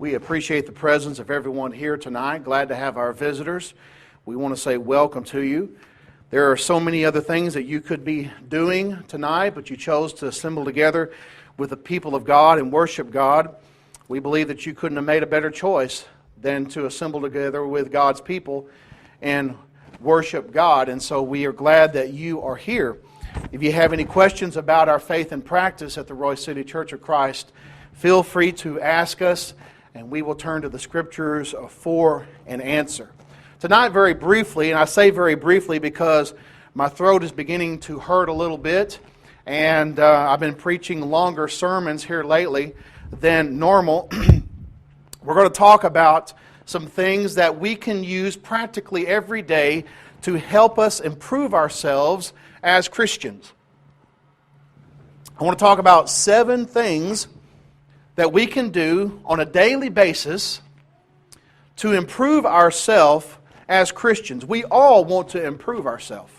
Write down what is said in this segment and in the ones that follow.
We appreciate the presence of everyone here tonight. Glad to have our visitors. We want to say welcome to you. There are so many other things that you could be doing tonight, but you chose to assemble together with the people of God and worship God. We believe that you couldn't have made a better choice than to assemble together with God's people and worship God. And so we are glad that you are here. If you have any questions about our faith and practice at the Royse City Church of Christ, feel free to ask us, and we will turn to the Scriptures for an answer. Tonight, very briefly, and I say very briefly because my throat is beginning to hurt a little bit, and I've been preaching longer sermons here lately than normal. We're going to talk about some things that we can use practically every day to help us improve ourselves as Christians. I want to talk about 7 things that we can do on a daily basis to improve ourselves as Christians. We all want to improve ourselves.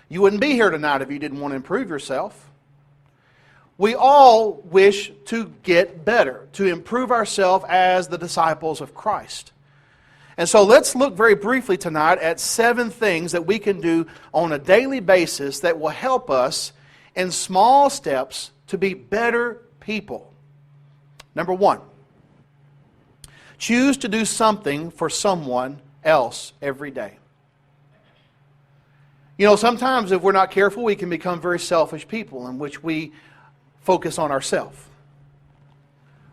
You wouldn't be here tonight if you didn't want to improve yourself. We all wish to get better, to improve ourselves as the disciples of Christ. And so let's look very briefly tonight at 7 things that we can do on a daily basis that will help us in small steps to be better people. Number 1, choose to do something for someone else every day. You know, sometimes if we're not careful, we can become very selfish people in which we focus on ourselves.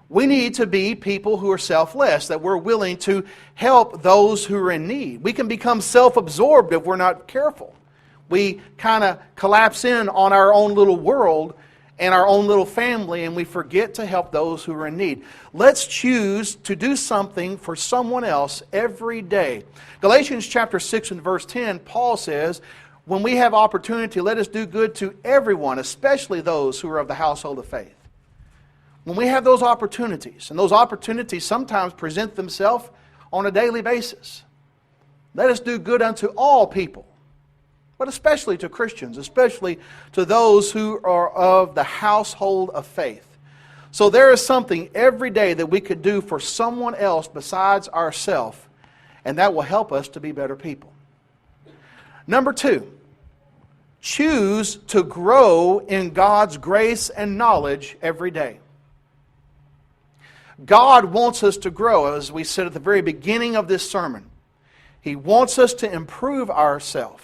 We need to be people who are selfless, that we're willing to help those who are in need. We can become self-absorbed if we're not careful. We kind of collapse in on our own little world and our own little family, and we forget to help those who are in need. Let's choose to do something for someone else every day. Galatians chapter 6 and verse 10, Paul says, when we have opportunity, let us do good to everyone, especially those who are of the household of faith. When we have those opportunities, and those opportunities sometimes present themselves on a daily basis, let us do good unto all people, but especially to Christians, especially to those who are of the household of faith. So there is something every day that we could do for someone else besides ourselves, and that will help us to be better people. Number 2, choose to grow in God's grace and knowledge every day. God wants us to grow, as we said at the very beginning of this sermon. He wants us to improve ourselves.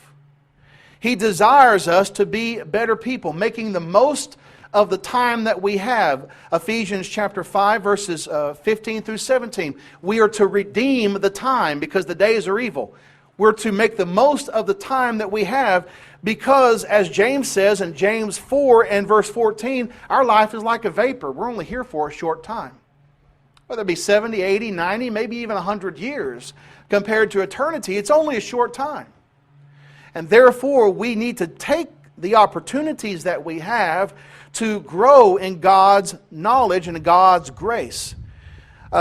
He desires us to be better people, making the most of the time that we have. Ephesians chapter 5, verses 15 through 17. We are to redeem the time because the days are evil. We're to make the most of the time that we have because, as James says in James 4 and verse 14, our life is like a vapor. We're only here for a short time. Whether it be 70, 80, 90, maybe even 100 years, compared to eternity, it's only a short time. And therefore, we need to take the opportunities that we have to grow in God's knowledge and God's grace.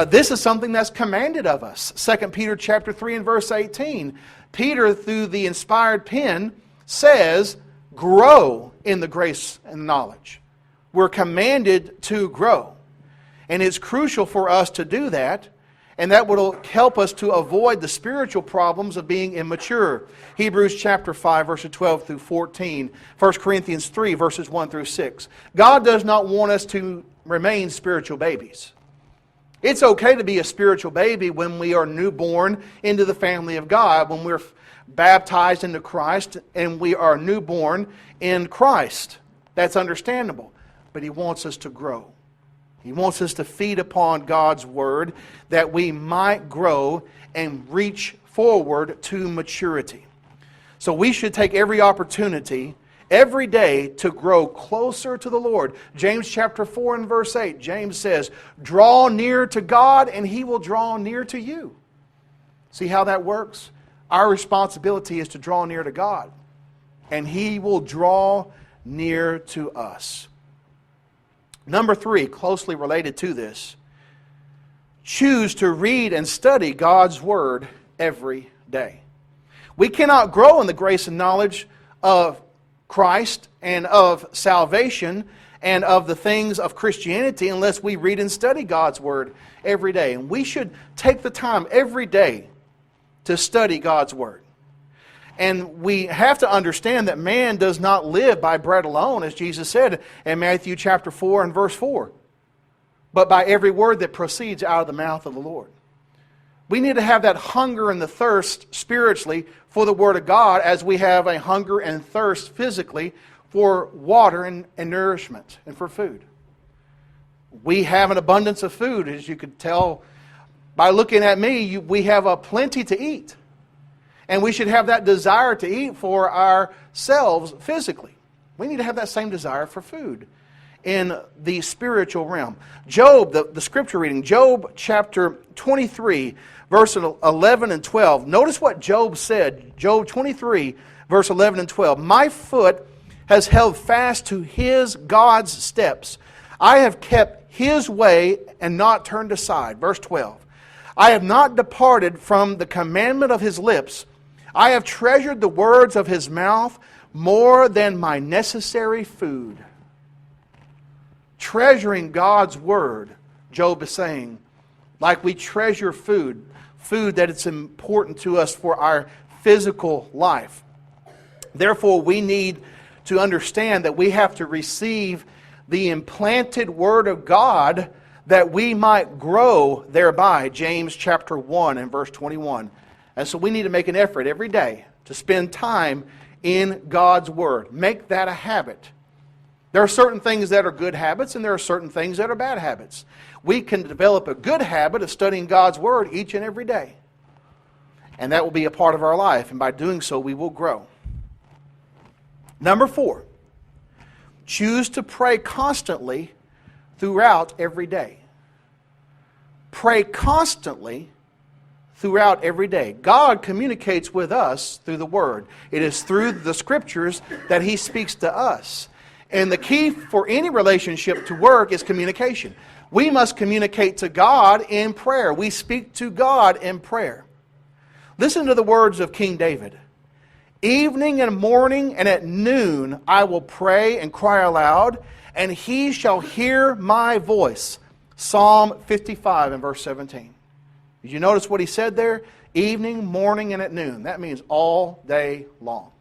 This is something that's commanded of us. 2 Peter chapter 3 and verse 18. Peter, through the inspired pen, says, grow in the grace and knowledge. We're commanded to grow. And it's crucial for us to do that. And that will help us to avoid the spiritual problems of being immature. Hebrews chapter 5, verses 12 through 14. 1 Corinthians 3, verses 1 through 6. God does not want us to remain spiritual babies. It's okay to be a spiritual baby when we are newborn into the family of God, when we're baptized into Christ and we are newborn in Christ. That's understandable. But He wants us to grow. He wants us to feed upon God's Word that we might grow and reach forward to maturity. So we should take every opportunity every day to grow closer to the Lord. James chapter 4 and verse 8, James says, draw near to God and He will draw near to you. See how that works? Our responsibility is to draw near to God and He will draw near to us. Number 3, closely related to this, choose to read and study God's Word every day. We cannot grow in the grace and knowledge of Christ and of salvation and of the things of Christianity unless we read and study God's Word every day. And we should take the time every day to study God's Word. And we have to understand that man does not live by bread alone, as Jesus said in Matthew chapter 4 and verse 4, but by every word that proceeds out of the mouth of the Lord. We need to have that hunger and the thirst spiritually for the Word of God as we have a hunger and thirst physically for water and nourishment and for food. We have an abundance of food, as you could tell by looking at me. We have a plenty to eat. And we should have that desire to eat for ourselves physically. We need to have that same desire for food in the spiritual realm. Job, the scripture reading, Job chapter 23, verse 11 and 12. Notice what Job said. Job 23, verse 11 and 12. My foot has held fast to his God's steps. I have kept his way and not turned aside. Verse 12. I have not departed from the commandment of his lips. I have treasured the words of his mouth more than my necessary food. Treasuring God's Word, Job is saying, like we treasure food that it's important to us for our physical life. Therefore, we need to understand that we have to receive the implanted Word of God that we might grow thereby. James chapter 1 and verse 21. And so we need to make an effort every day to spend time in God's Word. Make that a habit. There are certain things that are good habits and there are certain things that are bad habits. We can develop a good habit of studying God's Word each and every day. And that will be a part of our life. And by doing so, we will grow. Number 4, choose to pray constantly throughout every day. Pray constantly throughout every day. God communicates with us through the Word. It is through the Scriptures that He speaks to us. And the key for any relationship to work is communication. We must communicate to God in prayer. We speak to God in prayer. Listen to the words of King David. Evening and morning and at noon I will pray and cry aloud, and He shall hear my voice. Psalm 55 and verse 17. Did you notice what he said there? Evening, morning, and at noon. That means all day long.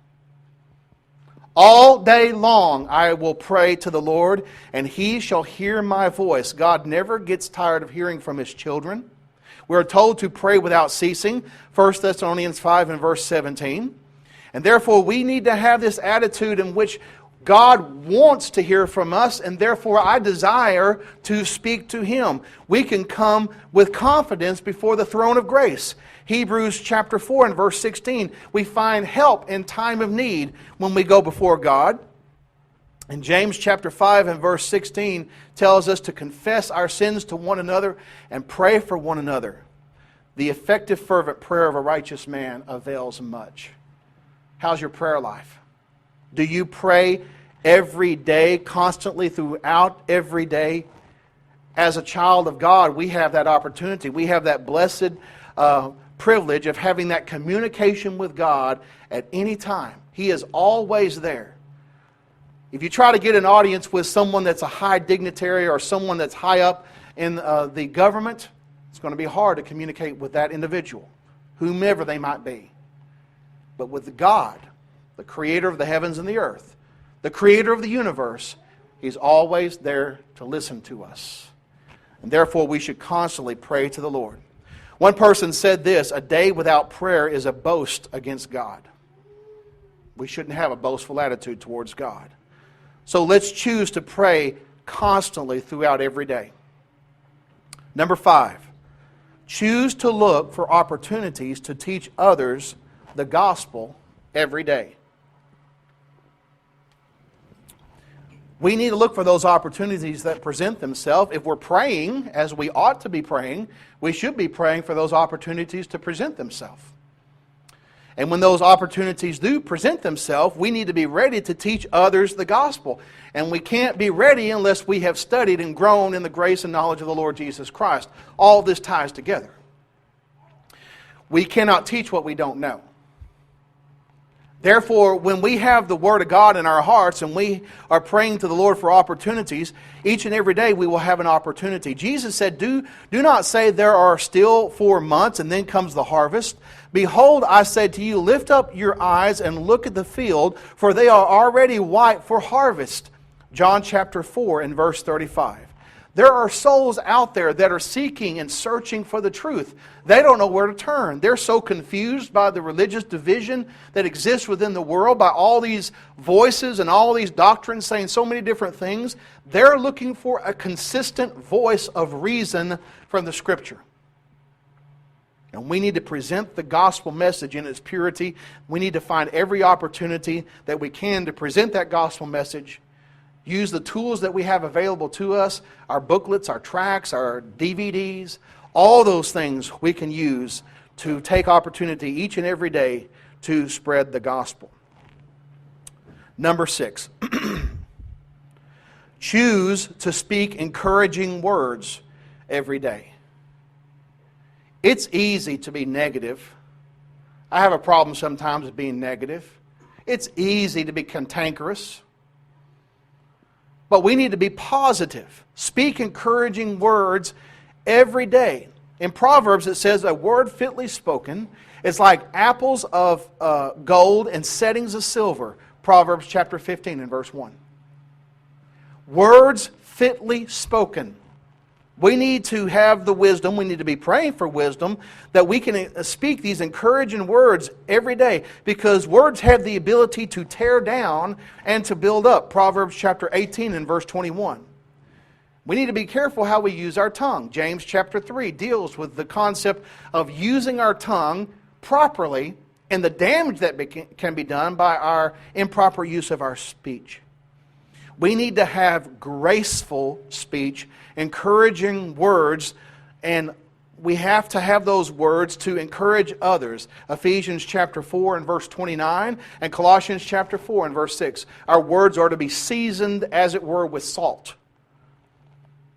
All day long I will pray to the Lord, and He shall hear my voice. God never gets tired of hearing from His children. We're told to pray without ceasing. 1 Thessalonians 5 and verse 17. And therefore we need to have this attitude in which God wants to hear from us, and therefore I desire to speak to Him. We can come with confidence before the throne of grace. Hebrews chapter 4 and verse 16, we find help in time of need when we go before God. And James chapter 5 and verse 16 tells us to confess our sins to one another and pray for one another. The effective fervent prayer of a righteous man avails much. How's your prayer life? Do you pray every day, constantly throughout every day? As a child of God, we have that opportunity. We have that blessed privilege of having that communication with God at any time. He is always there. If you try to get an audience with someone that's a high dignitary or someone that's high up in the government, it's going to be hard to communicate with that individual, whomever they might be. But with God, the creator of the heavens and the earth, the creator of the universe, He's always there to listen to us. And therefore we should constantly pray to the Lord. One person said this, a day without prayer is a boast against God. We shouldn't have a boastful attitude towards God. So let's choose to pray constantly throughout every day. Number 5, choose to look for opportunities to teach others the gospel every day. We need to look for those opportunities that present themselves. If we're praying, as we ought to be praying, we should be praying for those opportunities to present themselves. And when those opportunities do present themselves, we need to be ready to teach others the gospel. And we can't be ready unless we have studied and grown in the grace and knowledge of the Lord Jesus Christ. All this ties together. We cannot teach what we don't know. Therefore, when we have the Word of God in our hearts and we are praying to the Lord for opportunities, each and every day we will have an opportunity. Jesus said, do not say there are still 4 months and then comes the harvest. Behold, I say to you, lift up your eyes and look at the field, for they are already white for harvest. John chapter 4 and verse 35. There are souls out there that are seeking and searching for the truth. They don't know where to turn. They're so confused by the religious division that exists within the world, by all these voices and all these doctrines saying so many different things. They're looking for a consistent voice of reason from the Scripture. And we need to present the gospel message in its purity. We need to find every opportunity that we can to present that gospel message. Use the tools that we have available to us, our booklets, our tracts, our DVDs, all those things we can use to take opportunity each and every day to spread the gospel. Number 6, choose to speak encouraging words every day. It's easy to be negative. I have a problem sometimes with being negative. It's easy to be cantankerous. But we need to be positive. Speak encouraging words every day. In Proverbs it says, a word fitly spoken is like apples of gold and settings of silver. Proverbs chapter 15 and verse 1. Words fitly spoken. We need to have the wisdom, we need to be praying for wisdom, that we can speak these encouraging words every day, because words have the ability to tear down and to build up. Proverbs chapter 18 and verse 21. We need to be careful how we use our tongue. James chapter 3 deals with the concept of using our tongue properly and the damage that can be done by our improper use of our speech. We need to have graceful speech, encouraging words, and we have to have those words to encourage others. Ephesians chapter 4 and verse 29 and Colossians chapter 4 and verse 6. Our words are to be seasoned, as it were, with salt,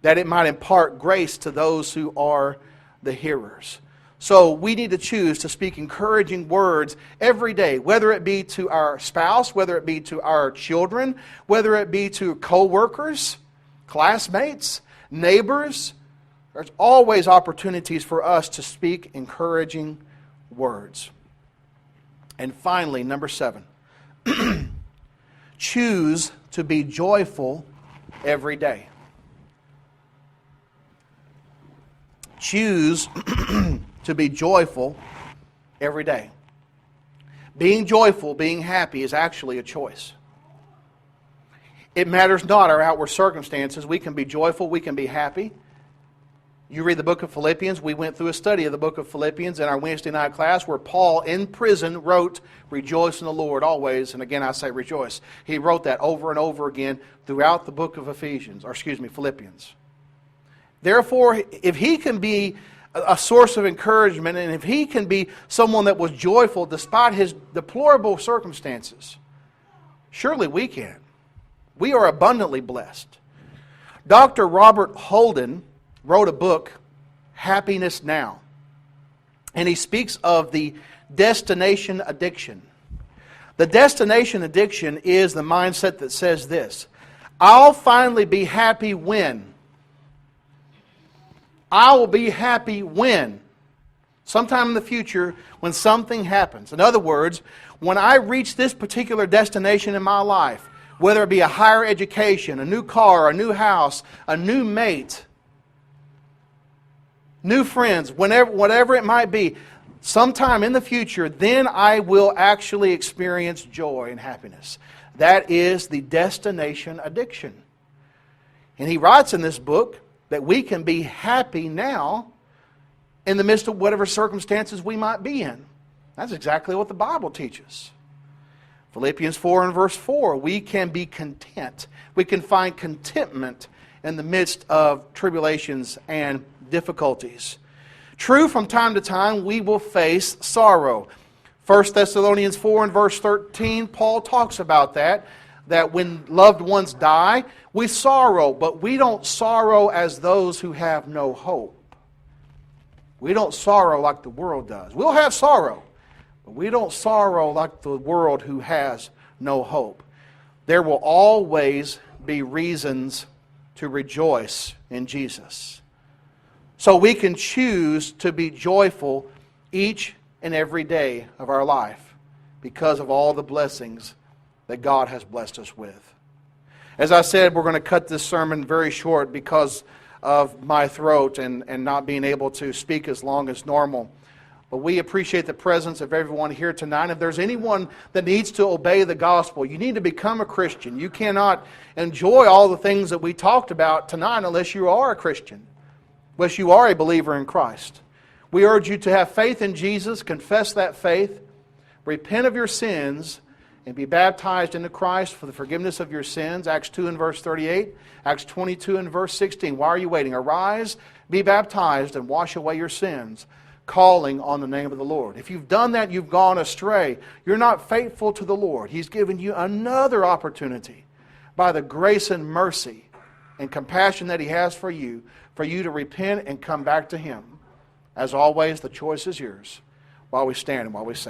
that it might impart grace to those who are the hearers. So we need to choose to speak encouraging words every day, whether it be to our spouse, whether it be to our children, whether it be to co-workers, classmates, neighbors. There's always opportunities for us to speak encouraging words. And finally, number 7, choose to be joyful every day. Choose to be joyful every day. Being joyful, being happy is actually a choice. It matters not our outward circumstances. We can be joyful, we can be happy. You read the book of Philippians. We went through a study of the book of Philippians in our Wednesday night class where Paul in prison wrote, "Rejoice in the Lord always." And again I say rejoice. He wrote that over and over again throughout the book of Philippians. Therefore, if he can be a source of encouragement, and if he can be someone that was joyful despite his deplorable circumstances, surely we can. We are abundantly blessed. Dr. Robert Holden wrote a book, Happiness Now, and he speaks of the destination addiction. The destination addiction is the mindset that says this: I'll finally be happy when. I will be happy when. Sometime in the future when something happens. In other words, when I reach this particular destination in my life, whether it be a higher education, a new car, a new house, a new mate, new friends, whatever it might be, sometime in the future, then I will actually experience joy and happiness. That is the destination addiction. And he writes in this book that we can be happy now in the midst of whatever circumstances we might be in. That's exactly what the Bible teaches. Philippians 4 and verse 4, we can be content. We can find contentment in the midst of tribulations and difficulties. True, from time to time we will face sorrow. 1 Thessalonians 4 and verse 13, Paul talks about that when loved ones die, we sorrow, but we don't sorrow as those who have no hope. We don't sorrow like the world does. We'll have sorrow, But we don't sorrow like the world who has no hope. There will always be reasons to rejoice in Jesus. So we can choose to be joyful each and every day of our life because of all the blessings that God has blessed us with. As I said, we're going to cut this sermon very short because of my throat and not being able to speak as long as normal. But we appreciate the presence of everyone here tonight. If there's anyone that needs to obey the gospel, you need to become a Christian. You cannot enjoy all the things that we talked about tonight unless you are a Christian, unless you are a believer in Christ. We urge you to have faith in Jesus, confess that faith, repent of your sins, and be baptized into Christ for the forgiveness of your sins. Acts 2 and verse 38, Acts 22 and verse 16. Why are you waiting? Arise, be baptized, and wash away your sins, calling on the name of the Lord. If you've done that, you've gone astray. You're not faithful to the Lord. He's given you another opportunity by the grace and mercy and compassion that He has for you to repent and come back to Him. As always, the choice is yours while we stand and while we sing.